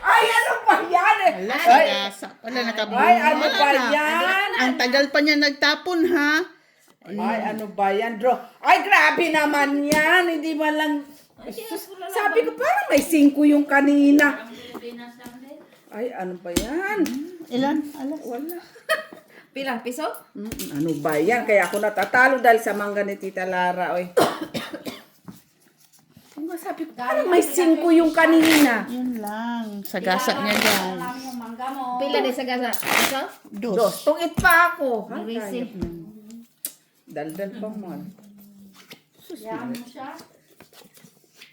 Ay, ano ba yan? Wala, Ay, sagasa. Wala, nakabunga. ay, ano ba yan? Ang tagal pa niya nagtapon, ha? Ay, ano ba yan, Dro? Ay, grabe naman yan. Hindi man lang... Sus, sabi ko, parang may 5 yung kanina. Ang Pilipinas lang din. Ay, ano ba yan? Ilan? Alas. Wala. Pilang piso? Ano ba yan? Kaya ako natatalo dahil sa mangga ni Tita Lara, oy. Ano nga sabi ko, parang may 5 yung kanina. Yun lang. Sagasa niya dyan. Wala namin yung mangga mo. Pila di sa gasa? Piso? Dos. Tungit pa ako. Ay, Luisi. kaya na. Daldan pa mo. Yan mo siya.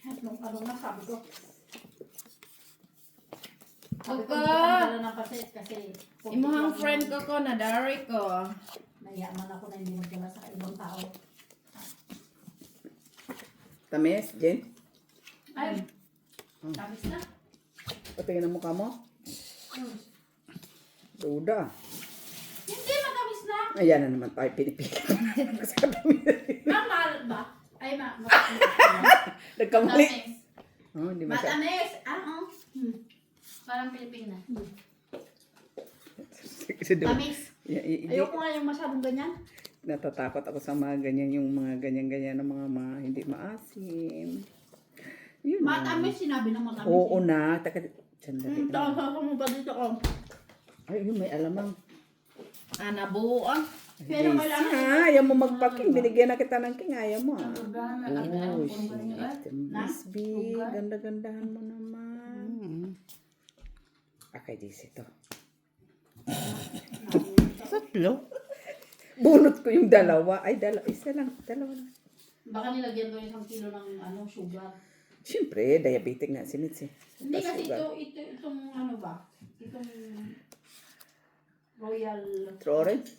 At nung ano na, sabi ko. Sabi ko, Kaka! hindi ka magdala ng kaset kasi. Imuhang friend ko nadari ko. Nayaman ako na hindi magdala sa ibang tao. Tamis, Jen? Ay, tapos na. Patingin ang mukha mo. Duda. Hindi, matamis na. Ayan na naman tayo pinipili. Mahal ba? Ay, Nagkamali. Tamis. Oh, hindi masyadong. matamis. Oo. Parang Pilipina. Tamis. Ayoko nga yung masyadong ganyan. Natatakot ako sa mga ganyan, yung mga ganyan-ganyan na mga hindi maasim. Yun na. Matamis, sinabi na matamis. Oo na. Sandali. Tawag mo ba dito ko? Ay, yun, may alamang. Nabuo ah. Pero kailangan. Ayaw mo magpaking. Binigyan na kita ng king. Ayaw mo. Sobrang Oh, alam ko shit. kung Miss B, ganda-gandahan mo naman. Okay, this ito. Tatlo. Bunot ko yung dalawa. Ay, isa lang. Dalawa lang. Baka nilagyan ko yung 1 kilo ng sugar. Siyempre, diabetic nga si Mitzi. Hindi kasi itong ano ba? Itong Royal. Orange?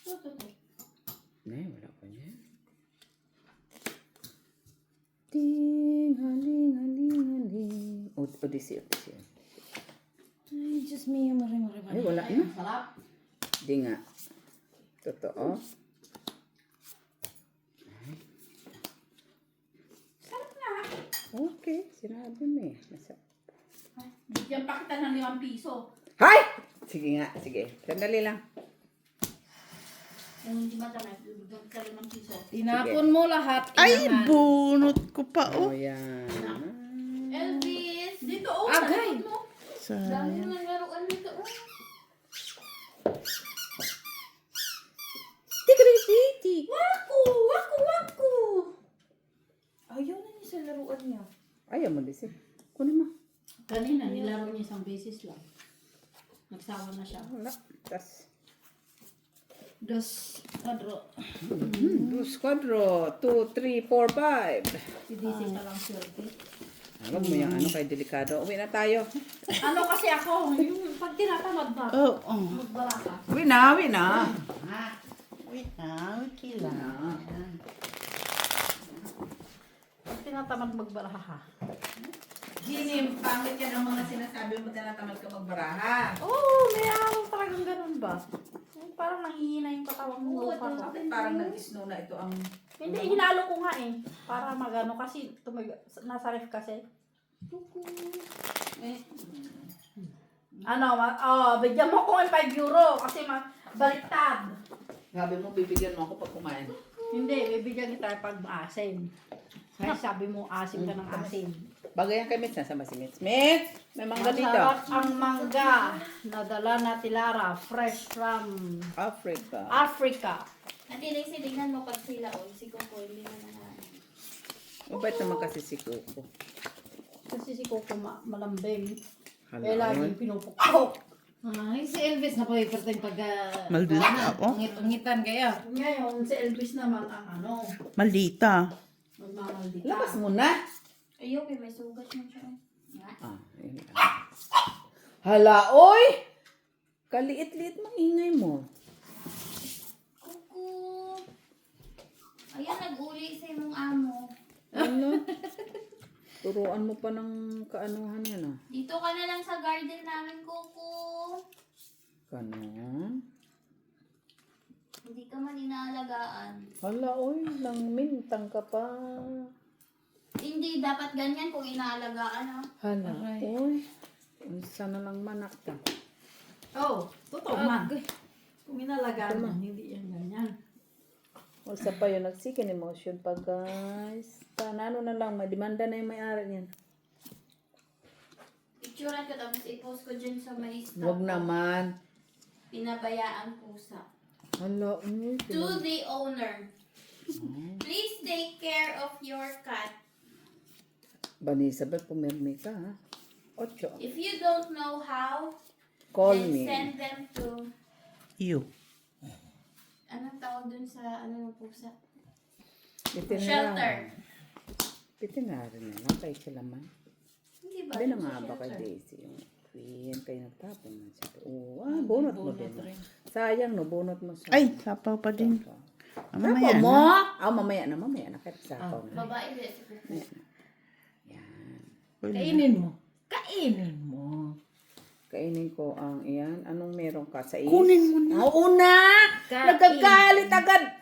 Ito. Nay, wala pa niya. Ting, haling, haling, haling. Odyssey. Ay, Diyos mio, mare. Ay, wala Ay, na. ang sarap. Di nga. Totoo. Sarap nga. Okay, sinabi mo eh. Bigyan pa kita ng 5 piso. Hay! Sige nga, sige. Sandali lang. Kung hindi matamis, bigyan kita ng 5 piso. Tinapon mo lahat. Ay, inahan. bunot ko pa, Oh, oh. yan. Elvis! Dito, Agay. salikod mo. Dami Sayang. naman laruan nito. Oh. Tikri-titi. Waku! Waku! Ayaw na niya sa laruan niya. Ayaw mo, Disi. Kunin mo. Kanina, nilaro niya 1 beses lang. Nagsawa na siya. Wala. Tas. Dos, kadro. Dos quadro. 2, 3, 4, 5. Si DC na lang swerte. Huwag mo yung ano kay delikado. Uwi na tayo. Ano kasi ako, yung pag tinatamad ba? Oh, oh. Magbara ka. Uwi na, uwi na. Wait na, okay lang. Pag tinatamad magbara ka. Ginny, pangit yan ang mga sinasabi mo na natamad ka magbaraha. Oo, may araw talagang ganun ba? Yung parang nanghihina yung katawan mo. Oo, parang, Bakit parang nag-snow na ito ang... hindi, hinalo ko nga eh. Para magano kasi nasa ref kasi. Bigyan mo ko ng 5 euro kasi baliktad. Sabi mo, bibigyan mo ako pag kumain. Hindi, bibigyan kita pag maasim. Kasi sabi mo, asim ka ng asim. Bagay yan kay Mitz. Nasama si Mitz. Mitz! May mangga dito. Masarap ang mangga na dala na Tilara, fresh from Africa. Africa. Ate Daisy, tignan mo pag sila o. Si Coco, hindi mo na. Mabait naman kasi si Coco. Kasi si Coco malambing. Hala, Eh, laging pinupukpok. Ay, si Elvis na po iperteng pag... Maldita ako. Ungit-ungitan kaya. Ngayon, si Elvis naman ang ano, Maldita. magmamaldita. Labas mo na. Ayoko, may sugat mo siya. Yan. Yun lang. Hala, oy! Kaliit-liit mang ingay mo. Kuku. Ayan, nag-uli sa imong amo. Ano? Turuan mo pa ng kaanuhan yan ah. Dito ka na lang sa garden namin, Kuku. Ganon. Hindi ka man inaalagaan. Hala, oy, langmintang ka pa. Hindi, dapat ganyan kung inaalagaan, ah. Hala, oy. Isa na lang manak ka. Oh, totoo man. Kung inalagaan mo, hindi yan ganyan. O sa pa yun, nagsikin emotion pa guys. Ano na lang, may demanda na yung may-ari niyan. Picturean ko tapos i-post ko dyan sa may stop. Huwag naman. Pinabayaan pusa. Hala, uy. To the owner. Please take care of your cat. Banisabel, pumirmi ka ha. 8. If you don't know how, Call then me. send them to... You. Anong tawag dun sa ano ng pusa? Veterinary. Shelter. Veterinary na lang, kay sila man. Hindi ba? Hindi na Dun sa nga ba kay shelter? Daisy yung queen, kayo nagtapon na siya. Bunot mo din. Sayang no, bunot mo siya. Ay, sapaw pa din. Sapaw Mamaya mo? na. Mamaya na. Kahit sapaw na. Babae din si Kuku. Kainin mo. Kainin mo. Kainin ko ang iyan. Anong meron ka sa Kunin mo na. Oo na! Nagkagalit agad!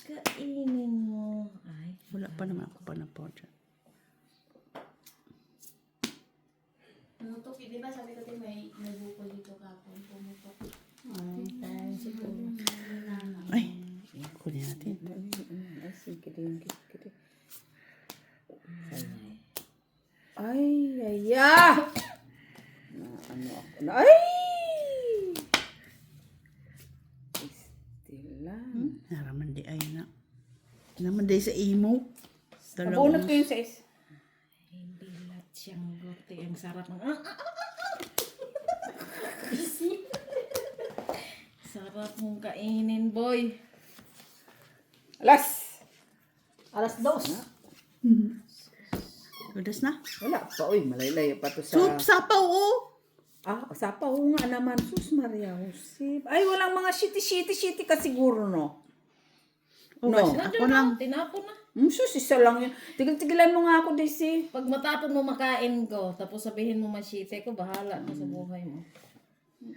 Kainin mo. Ay. Wala pa naman ako pa na po dyan. Pumutok, di ba sabi ko din may bukol dito kapon. Pumutok. Ay, kunin natin. Ay, sige din. Ay, na ano ako na. Ay! Stilan. Naraman di ay na. Naman di sa imo. Nabunot ko yung size. Hindi lahat siyang gote. Ang sarap ng... Sarap mong kainin, boy. Alas! Alas 2. Udas na. Wala pa, uy. Malaylay pa to sa... Soup, sapaw, oh. Sapaw nga naman. Sus Maria Jose. Ay, walang mga shitty ka siguro, no? Oh, No. ako lang. Tinapon na. Sus, isa lang yun. Tigil-tigilan mo nga ako, Daisy. Pag matapon mo makain ko, tapos sabihin mo masite ko, bahala ka sa buhay mo.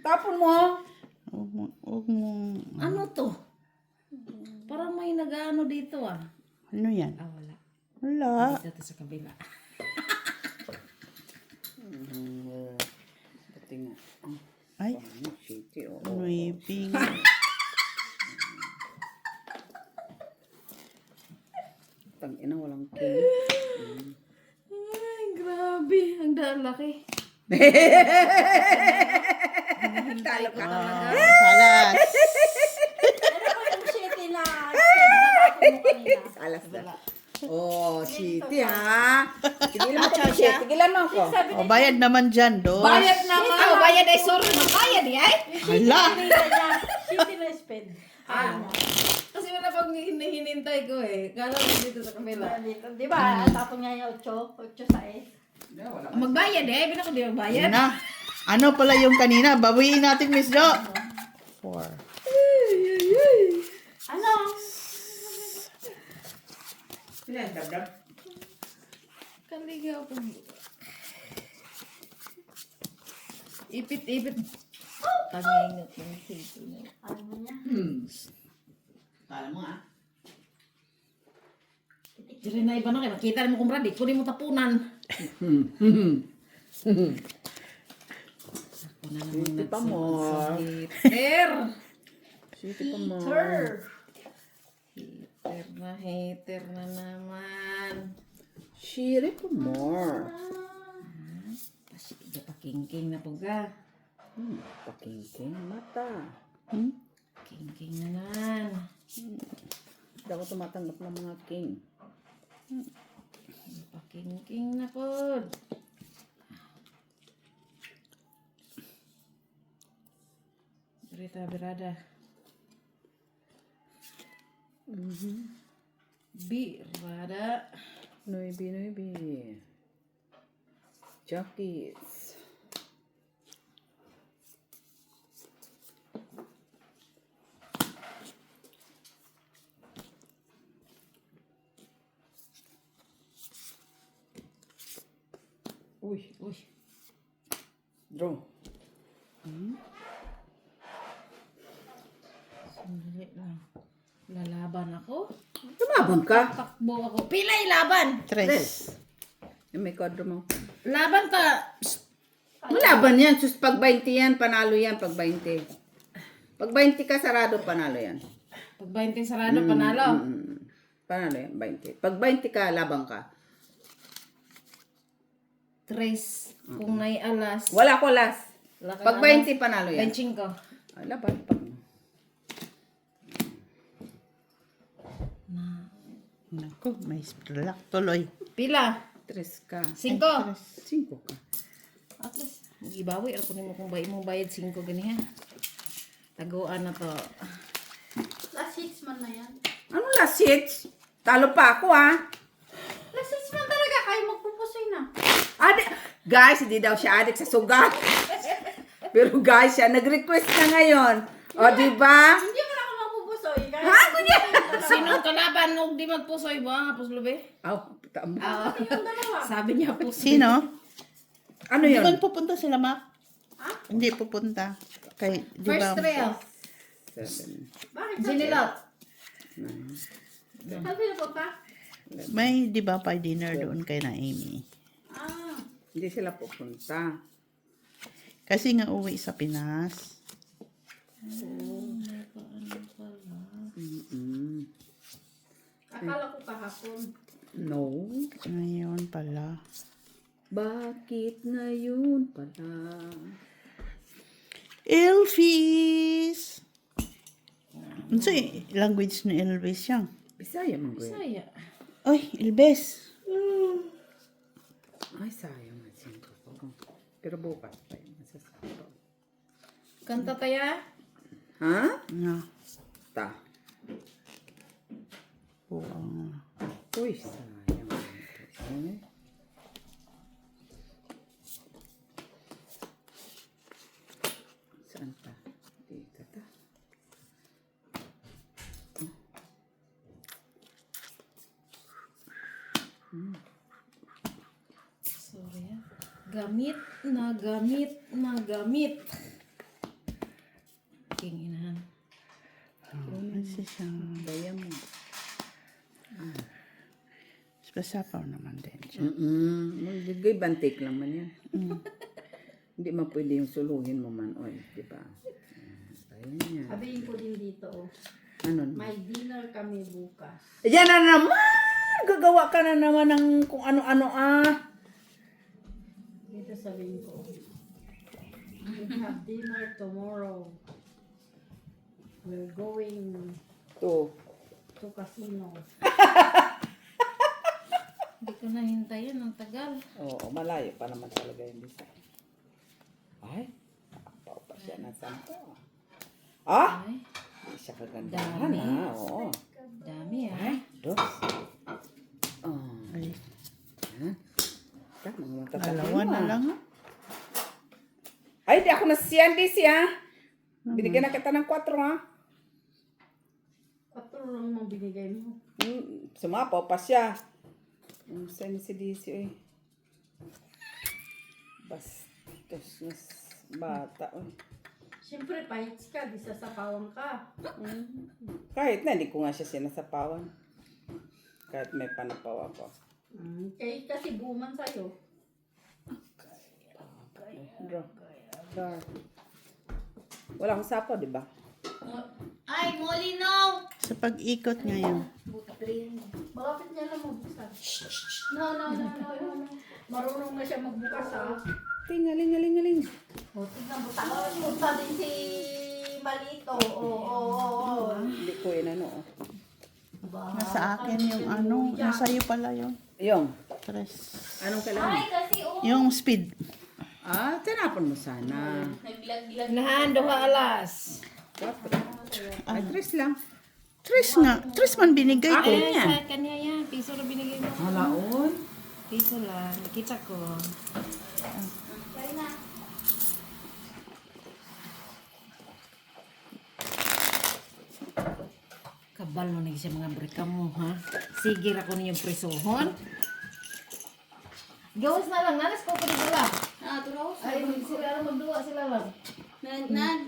Tapon mo. Huwag mo. Ano to? Parang may nag-ano dito ah. Ano yan? Wala. Wala. Dito sa kabila. Pati nga. Ay, Ano, shitty, oh. nuiping. Tang-ina, walang king. Ay, grabe. Ang laki. Talo ka. Salas. Pero ko yung shitty na natapon mo kanina. Alas na. Oh, shitty ha. Tigilan mo ko, shitty. Tigilan mo ako. O, bayad naman dyan, dos. Bayad naman. Bayad ay sorry. Bayad ay. Hala. Shitty na spend. Kasi wala pag hinintay ko eh. Kala ko dito sa kabila. Di ba? Tapon niya yung 8 sa Magbayad eh. Bina ko di magbayad. Yan na. Ano pala yung kanina? Bawiin natin, Miss Jo. 4. Ano? Kaligaw ko. Ipit-ipit. Tangingot ng sito na. Ano mo niya? Kala mo ah. Diri na iba na kayo. Makita rin mo kung brad. Kunin mo tapunan. Ako na naman Shitty pa mo. hater. Shitty pa mo. Hater na naman. Shitty pa more. Pasig pa king-king na po ga. Pakingking mata. King-king na naman. Hindi ako tumatanggap ng mga king. Paking-king na po. Birada. Birada. 9. Jockeys. Uy. Draw. Sandali lang. Lalaban ako. Tumabang ka. Takbo ako. Pilay laban. Tres. Yung may kodro mo. Laban ka. Malaban yan. Sus, pag 20 yan, panalo yan. Pag 20. Pag 20 ka, sarado, panalo yan. Pag 20 sarado, panalo. Panalo yan, 20. Pag 20 ka, labang ka. Tres. Kung may alas. Wala ko last. Wala ka Pag na 20, panalo yan. benching ko. Ah, laban. Pag... Naku, may spilak tuloy. Pila. 3 ka. 5. 5 ka. At least, gibawi ako nimo kung bayad 5 gani ha. Taguan na to. Last hits man na yan. Ano last hits? Talo pa ako, ha? Last hits man talaga. Kayo magpupusoy na. Guys, hindi daw siya adik sa sugat. Pero guys, siya nag-request na ngayon. O, di ba? Hindi mo na ako magpupusoy. Ha? Kunya? Sinong kalaban og di magpusoy ba hapos lubi? Aw, tama. Yung dalawa. Sabi niya pusoy. Sino? Ano Hindi yun? ba pupunta sila, Mac? Hindi pupunta. Kay, di ba? First trail. 7, Bakit? Ginilot. 9. Sabi na po pa? May, di ba, pa dinner doon kay na Amy? Ah. Hindi sila pupunta. Kasi nga uwi sa Pinas. Akala ko kahapon. No. Ngayon pala. Bakit ngayon pala? Elvis! Ano sa language ni Elvis yan? Bisaya man ko yun. Saya. Oy, Elvis! Ay, sayang na 5 ko. Pero bukas pa yun. Masasabi ko. Kanta taya. Ha? Nga. Ta. Buwang. Uy, sayang. Eh? Saan pa? Dito ta. Sorry ah. Gamit na gamit na gamit. Kinginahan. Kasi siyang Kaya mo. sapaw naman din siya. Magigay bantik lang man yan. Hindi man pwede yung suluhin mo man. Oy, di ba? Ayun yan. Sabihin ko din dito. Oh. Ano? May dinner kami bukas. Yan na naman! Gagawa ka na naman ng kung ano-ano Dito sabihin ko. We have dinner tomorrow. We're going To. to casino. Hindi ko nahintayan ang tagal. Oo, malayo pa naman talaga yung bisa. Ay, nakapaw pa siya ng 10. Ah! Ay, Hindi siya kagandahan, Dami. ha? Oo. dami ah. Dos. Oh. Ay, Ha? Tama, dalawa na lang. Ay, di ako nasiyan, Disi, ha? Binigyan na kita ng 4, ha? 4 lang mo binigay mo. Sumapaw pa siya. Saan si Disi, eh? Bastos na bata, oh. Siyempre, pahits ka, di sasapawan ka. Kahit na, hindi ko nga siya sinasapawan. Kahit may panapaw ako. Kaya kasi buman sa'yo. Bro. Dar. Wala akong sapaw, di ba? Ay, Molino! Sa pag-ikot ngayon. Bakit niya lang magbukas? No. Marunong na siya magbukas, ha? Tingaling. O, tignan mo. Punta din si Malito. Oo. Hindi ko yun ano, oh. Nasa akin yung ano. Nasa iyo pala yung Yung, tres. anong kailangan? Ay, kasi Yung speed. Ah, tinapon mo sana. naglaglag. Nahan, duha alas. Ay, 3 lang. Tres nga. Tres man binigay ko. Ay, sa kanya yan. Piso na binigay mo. Halaon. Piso lang. Nakita ko. Kaya na. Kabal mo na siya mga brika mo, ha? Sige ra ko ninyong presohon. Gawas na lang. Nanas ko dala. Ah, tulaw. Ay, sila lang magduwa sila lang.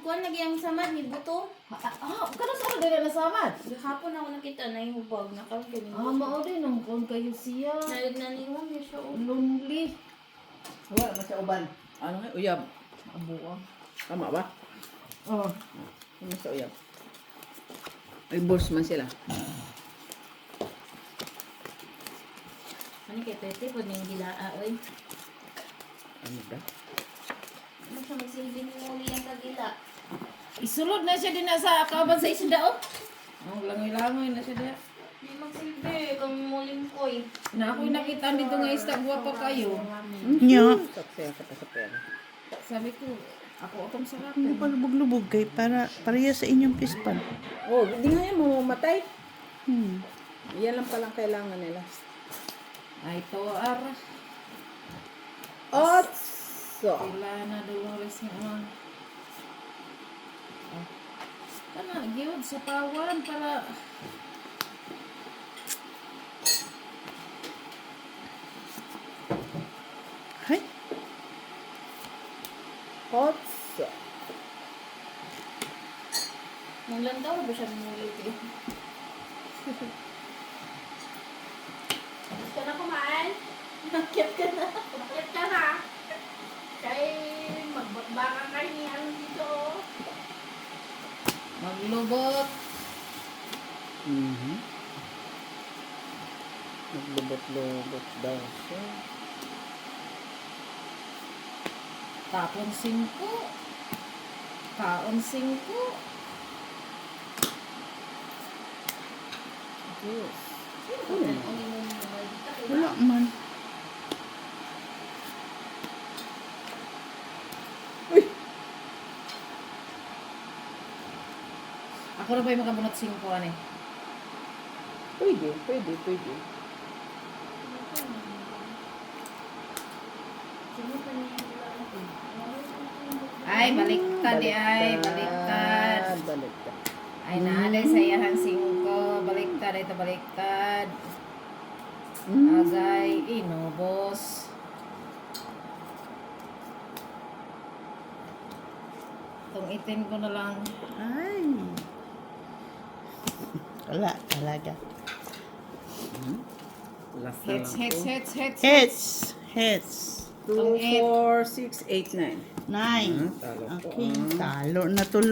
Kuan lagi ang samad ni buto. Kano sa dala na samad? Gahapon ako nakita na yung hubag na karon kay Mao din ang kon kayo siya. Naniwan niya siya. Lonely. Wala man siya uban. Ano nga? Uyab. Abo. Tama ba? Oh. Ano sa uyab? Ay, boss man sila. Ano kay Pete pud ning gilaa oy. Ano ba? Ano siya magsilbi ni Muli ang kagila. Isulod na siya din na sa kauban sa isda, oh. Ang langoy-langoy na siya diya. Di magsilbi kang muling koy. Na ako'y nakita dito nga isda, guwapa kayo. Nya. Saksaya ka pa sa pera. Sabi ko, ako atong sarap. Ano pa lubog-lubog kay para pareha sa inyong pispan. Oh, hindi nga yan mamamatay. Hmm. Yan lang palang kailangan nila. Ay, to, ara. Otso. Sila na Dolores nga. Oh. Kana, giwad sa pawan para... Hay. Otso. Naglantaw ba siya muli ko? Gusto na kumain? Nakit ka na. Nakit ka na. Kay magbakbaka kayo ni ano dito. Maglubot. Naglubot-lubot daw siya. Tapon 5. Kaon 5. Yes. Wala man. Ako na ba yung makabunot 5 ano eh? Pwede. Ay, baliktad ay, baliktad. Baliktad. Ay, naalay sa iyahan 5. Baliktad, ito baliktad. Agay, inubos. Itong itin ko na lang. Ay. Wala talaga. Last Hits. Heads. Heads. 2, 4, 6, 8, 9. 9. Talo ko. Okay. Talo na tuloy.